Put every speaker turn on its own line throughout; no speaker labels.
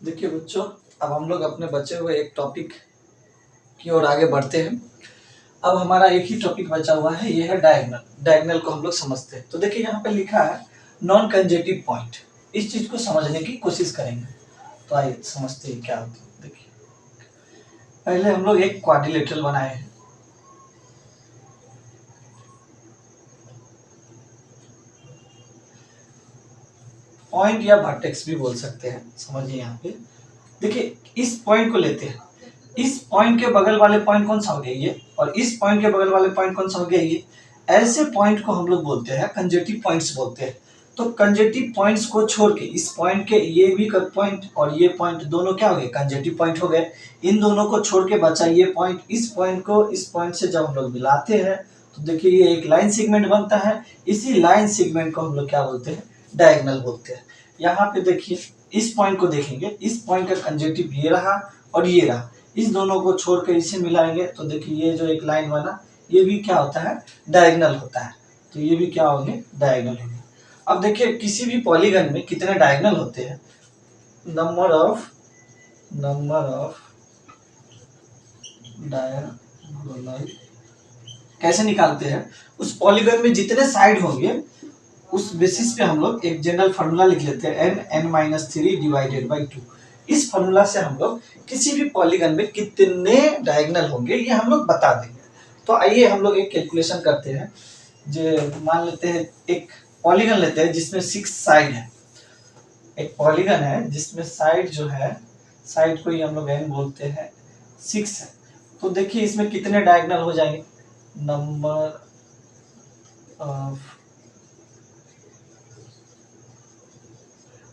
देखिए बच्चों, अब हम लोग अपने बचे हुए एक टॉपिक की ओर आगे बढ़ते हैं। अब हमारा एक ही टॉपिक बचा हुआ है, ये है डायगोनल। डायगोनल को हम लोग समझते हैं। तो देखिए यहाँ पे लिखा है नॉन कंजेटिव पॉइंट। इस चीज को समझने की कोशिश करेंगे। तो आइए समझते हैं क्या होता है। देखिए पहले हम लोग एक क्वाड्रिलेटरल बनाए हैं। पॉइंट या वर्टेक्स भी बोल सकते हैं। समझिए यहाँ पे देखिए, इस पॉइंट को लेते हैं। इस पॉइंट के बगल वाले पॉइंट कौन सा हो गया ये, और इस पॉइंट के बगल वाले पॉइंट कौन सा हो गया ये। ऐसे पॉइंट को हम लोग बोलते हैं कंजेटिव पॉइंट्स बोलते हैं। तो कंजेटिव पॉइंट्स को छोड़ के इस पॉइंट के ये भी पॉइंट और ये पॉइंट दोनों क्या हो गए, कंजेटिव पॉइंट हो गए। इन दोनों को छोड़ के बचा ये पॉइंट। इस पॉइंट को इस पॉइंट से जब हम लोग मिलाते हैं तो देखिए ये एक लाइन सेगमेंट बनता है। इसी लाइन सेगमेंट को हम लोग क्या बोलते हैं, डायगोनल बोलते हैं। यहाँ पे देखिए इस पॉइंट को देखेंगे, इस पॉइंट का कंजेटिव ये रहा और ये रहा। इस दोनों को छोड़कर इसे मिलाएंगे तो देखिए ये जो एक लाइन बना, ये भी क्या होता है, डायगोनल होता है। तो ये भी क्या होंगे, डायगोनल होंगे। अब देखिए किसी भी पॉलीगन में कितने डायगोनल होते हैं। नंबर ऑफ डायगोनल कैसे निकालते हैं। उस पॉलीगन में जितने साइड होंगे उस बेसिस पे हम लोग एक जनरल फार्मूला लिख लेते हैं, n(n-3 डिवाइडेड बाई 2। इस फार्मूला से हम लोग किसी भी पॉलीगन में कितने डायगोनल होंगे ये हम लोग बता देंगे। तो आइए हम लोग एक कैलकुलेशन करते हैं। जो मान लेते हैं एक पॉलीगन लेते हैं जिसमें 6 साइड है। एक पॉलीगन है जिसमें साइड जो है, साइड को ही हम लोग n बोलते हैं, 6 है। तो देखिए इसमें कितने डायगोनल हो जाएंगे। नंबर ऑफ,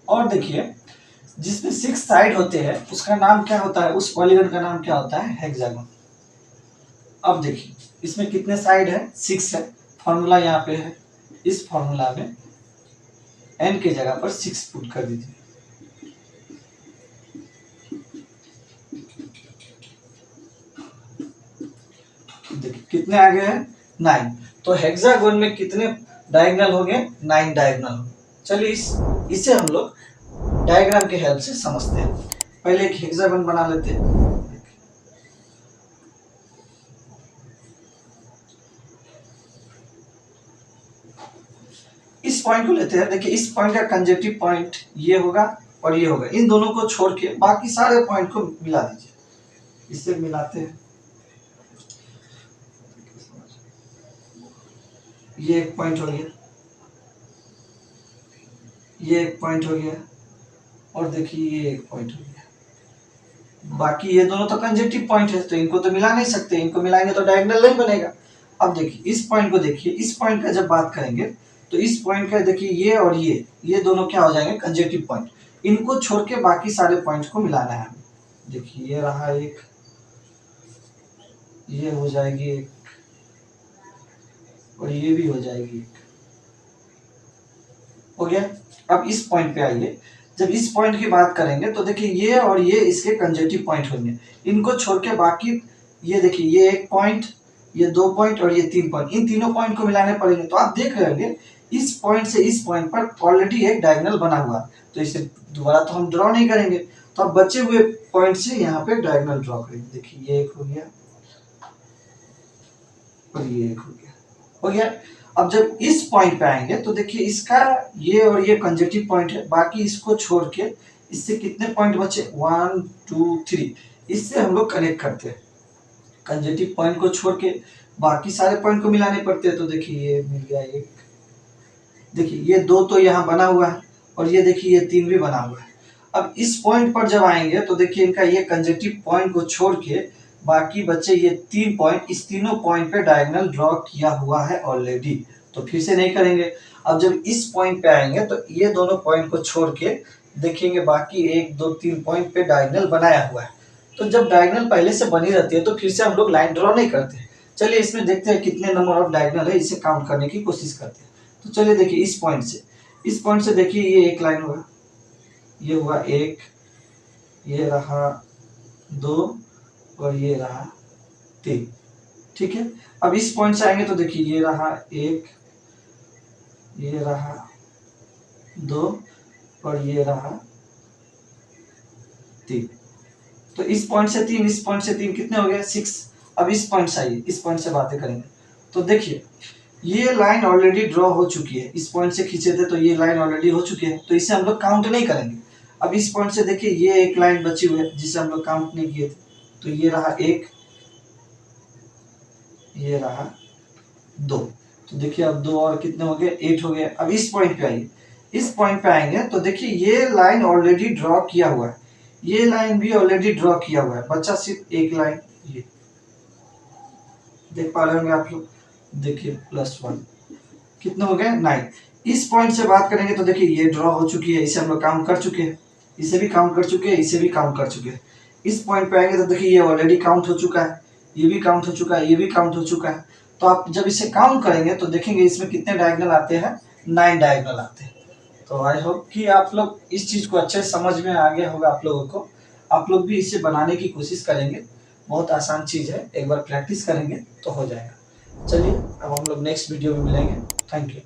और देखिए जिसमें 6 साइड होते हैं उसका नाम क्या होता है, उस पॉलीगन का नाम क्या होता है, हेक्सागन। अब देखिए इसमें कितने साइड है, 6 है। फॉर्मूला यहाँ पे है, इस फॉर्मूला में n की जगह पर 6 पुट कर दीजिए। देखिए कितने आ गए हैं, 9। तो हेक्सागोन में कितने डायगोनल हो गए, 9 डायगोनल हो गए। चलिए इसे हम लोग डायग्राम के हेल्प से समझते हैं। पहले एक हेक्सागोन बना लेते हैं। इस पॉइंट को लेते हैं। देखिए इस पॉइंट का कंजेक्टिव पॉइंट ये होगा और ये होगा। इन दोनों को छोड़ के बाकी सारे पॉइंट को मिला दीजिए। इससे मिलाते हैं, ये एक पॉइंट हो गया, ये एक पॉइंट हो गया, और देखिए ये एक पॉइंट हो गया। बाकी ये दोनों तो कंजेक्टिव पॉइंट है तो इनको तो मिला नहीं सकते, इनको मिलाएंगे तो डायगोनल नहीं बनेगा। अब देखिए इस पॉइंट को देखिए, इस पॉइंट का जब बात करेंगे तो इस पॉइंट का देखिए ये और ये दोनों क्या हो जाएंगे, कंजेक्टिव पॉइंट। इनको छोड़ के बाकी सारे पॉइंट्स को मिलाना है। देखिए ये रहा एक, ये हो जाएगी एक, और ये भी हो जाएगी एक। हो गया। अब इस पॉइंट पे आइए। जब इस पॉइंट की बात करेंगे तो देखिए ये और ये इसके कंजेक्टिव पॉइंट होंगे। इनको छोड़ के बाकी ये देखिए ये एक पॉइंट, ये 2 पॉइंट और ये 3 पॉइंट, इन तीनों पॉइंट को मिलाने पड़ेंगे। तो आप देख रहे होंगे इस पॉइंट से इस पॉइंट पर ऑलरेडी एक डायगोनल बना हुआ है। तो इसे दोबारा तो हम ड्रॉ नहीं करेंगे। तो अब बचे हुए पॉइंट से यहाँ पे डायगोनल ड्रॉ करेंगे। देखिए ये एक हो गया और ये एक हो गया। हो गया। अब जब इस पॉइंट पे आएंगे तो देखिए इसका ये और ये कंजेक्टिव पॉइंट है। बाकी इसको छोड़ के इससे कितने पॉइंट बचे, 1 2 3। इससे हम लोग कनेक्ट करते हैं। कंजेक्टिव पॉइंट को छोड़ के बाकी सारे पॉइंट को मिलाने पड़ते हैं। तो देखिए ये मिल गया एक, देखिए ये 2 तो यहाँ बना हुआ है, और ये देखिए ये 3 भी बना हुआ है। अब इस पॉइंट पर जब आएंगे तो देखिए इनका ये कंजेक्टिव पॉइंट को छोड़ के बाकी बचे ये 3 पॉइंट, इस तीनों पॉइंट पे डायगोनल ड्रॉ किया हुआ है ऑलरेडी। तो फिर से नहीं करेंगे। अब जब इस पॉइंट पे आएंगे तो ये दोनों पॉइंट को छोड़ के देखेंगे बाकी 1 2 3 पॉइंट पे डायगोनल बनाया हुआ है। तो जब डायगोनल पहले से बनी रहती है तो फिर से हम लोग लाइन ड्रॉ नहीं करते। चलिए इसमें देखते हैं कितने नंबर ऑफ डायगोनल है, इसे काउंट करने की कोशिश करते हैं। तो चलिए देखिए इस पॉइंट से देखिए ये एक लाइन होगा, ये हुआ एक, ये रहा 2 और ये रहा 3। ठीक है। अब इस पॉइंट से आएंगे तो देखिए ये रहा एक, ये रहा 2 और ये रहा 3। तो इस पॉइंट से 3, इस पॉइंट से 3 कितने हो गए 6। अब इस पॉइंट से आइए, इस पॉइंट से बातें करेंगे। तो देखिए ये लाइन ऑलरेडी ड्रॉ हो चुकी है, इस पॉइंट से खींचे थे तो ये लाइन ऑलरेडी हो चुकी है, तो इसे हम लोग काउंट नहीं करेंगे। अब इस पॉइंट से देखिए ये एक लाइन बची हुई है जिसे हम लोग काउंट नहीं किए थे, तो ये रहा 1, ये रहा 2। तो देखिए अब 2 और कितने हो गए 8 हो गए। अब इस पॉइंट पे आइए, इस पॉइंट पे आएंगे तो देखिए ये लाइन ऑलरेडी ड्रॉ किया हुआ है, ये लाइन भी ऑलरेडी ड्रॉ किया हुआ है, बचा सिर्फ एक लाइन। ये देख पा रहे होंगे आप लोग, देखिए +1 कितने हो गए 9। इस पॉइंट से बात करेंगे तो देखिए ये ड्रॉ हो चुकी है, इसे हम लोग काउंट कर चुके हैं, इसे भी काउंट कर चुके हैं, इसे भी काउंट कर चुके हैं। इस पॉइंट पे आएंगे तो देखिए ये ऑलरेडी काउंट हो चुका है, ये भी काउंट हो चुका है, ये भी काउंट हो चुका है। तो आप जब इसे काउंट करेंगे तो देखेंगे इसमें कितने डायगोनल आते हैं, 9 डायगोनल आते हैं। तो आई होप कि आप लोग इस चीज़ को अच्छे समझ में आ गया होगा आप लोगों को। आप लोग भी इसे बनाने की कोशिश करेंगे, बहुत आसान चीज़ है, एक बार प्रैक्टिस करेंगे तो हो जाएगा। चलिए अब हम लोग नेक्स्ट वीडियो में मिलेंगे। Thank you.